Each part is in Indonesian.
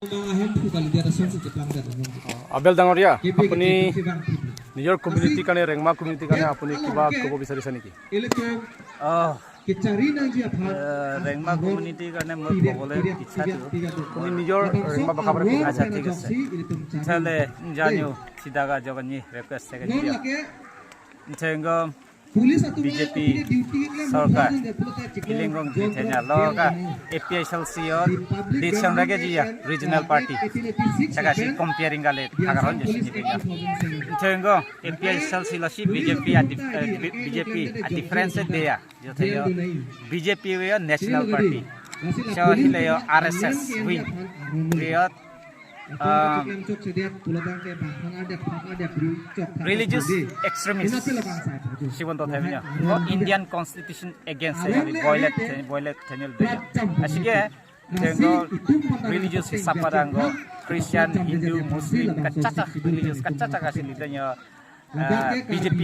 Abel Dangoria, apuni নিজৰ কমিউনিটি কাৰণে ৰেংমা কমিউনিটি কাৰণে আপুনি কিবা ক'ব বিচাৰিছে নেকি? ৰেংমা কমিউনিটিৰ কাৰণে মই ক'বলৈ ইচ্ছা আপুনি নিজৰ ৰেংমা ভাষা পাৰে আচ্ছা ঠিক আছে তাহলে জানিও সিদাগা জগনি রিকোয়েস্ট থেকে থেঙ্গো বিজেপি সরকার কিলিংগং জিতেনা লগা এপিএসএলসিও দিছং লাগে জিয়া রিজনাল পার্টি সাগাসি কম্পেয়ারিং গালে থাগারন জেসি থেঙ্গো এপিএসএলসি লসি বিজেপি a difference দেয়া যথেয় বিজেপি ওয়া ন্যাশনাল পার্টি সো হিলেও আরএসএস উইং রিয়ত religious extremists Siwonto Thamina Indian constitution against violate Daniel Day asige tengo religious saparango Christian Hindu Muslim kacaca religious kacaca kasi lidanya BJP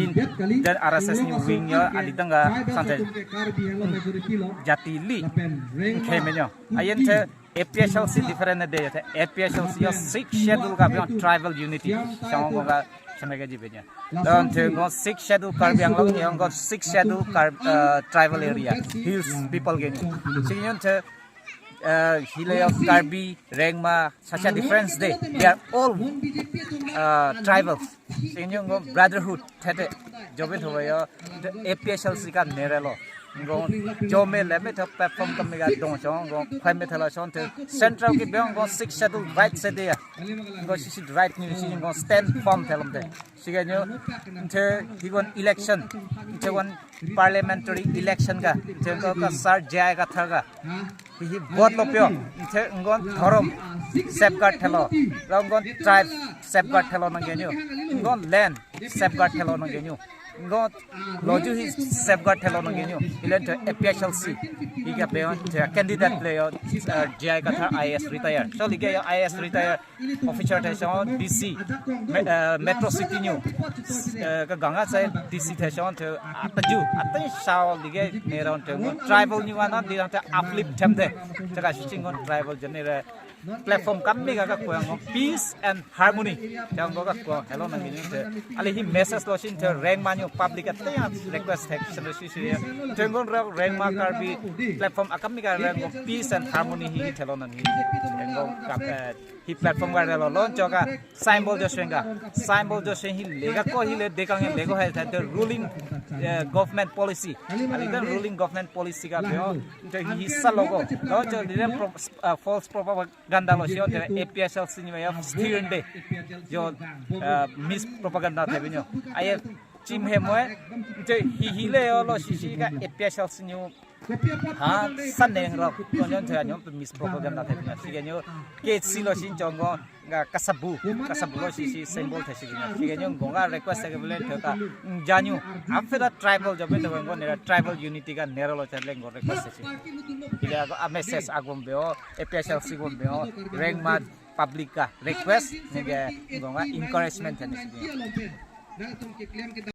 dan RSS ni wingnya alidanga santai jatili kemenya ayente APSLC different day APSLC yo 6 schedule ka beyond tribal unity sango ga samega jibenya don tengo 6 schedule karbiang long yang got 6 schedule tribal area hills people geni sinyon te hilay karbi rengma such a difference day they are all tribal sinyon go brotherhood thete jobe thoyo APSLC ka nerelo जो में लेमे तो प्लेटफॉर्म कम में गाड़ी दोंग चों गो फाइव में थला चों तो सेंट्रल के बेंग गो 6 शेड्यूल राइट से दिया गो सिसी राइट न्यू सिसी गो स्टैंड फॉर्म थलम दे सिगे न्यू थे हिगोन इलेक्शन थे वन पार्लियामेंट्री इलेक्शन का थे का सर जाएगा थगा ही बहुत लोपियो थे गो धर्म सेफगार्ड थलो गो ट्राइब सेफगार्ड थलो न गेन्यू गो लैंड सेफगार्ड थलो न गेन्यू God loju his safeguard hello nangenu ilent APSLC iga beon candidate player jai katha IAS retire so lige IAS retire officer thation DC metro city new ka ganga sai DC thation the ataju atai sao lige neron the tribal new ana diranta uplift thamde jaga singon tribal genera platform kami ga ko peace and harmony jang ga ko hello nangenu the ali hi message lo sin the rank manu public at request section tengon rank ma karbi platform akami ga rank peace and harmony hi hello nangenu tengo hi platform ga lo launch ga symbol jo senga symbol jo sen hi lega ko hi le dekang lego hai the ruling government policy ali the ruling government policy ga beo the hi sa logo lo jo false propaganda lo sio the APSLC ni ya steering day jo mis propaganda the binyo ay chim he moe the hi le lo sisi ga APSLC ni ha saneng ro konyon the anyom mis propaganda the binyo sigenyo ke silo sin jongo ga kasabu lo sisi symbol the sigenyo gonga request ke bole thota janyu after tribal jobe the gongo nera tribal unity ga nerolo chaleng go request se ila a message agom beo APSLC gom beo rank ma public ka request nege gonga encouragement the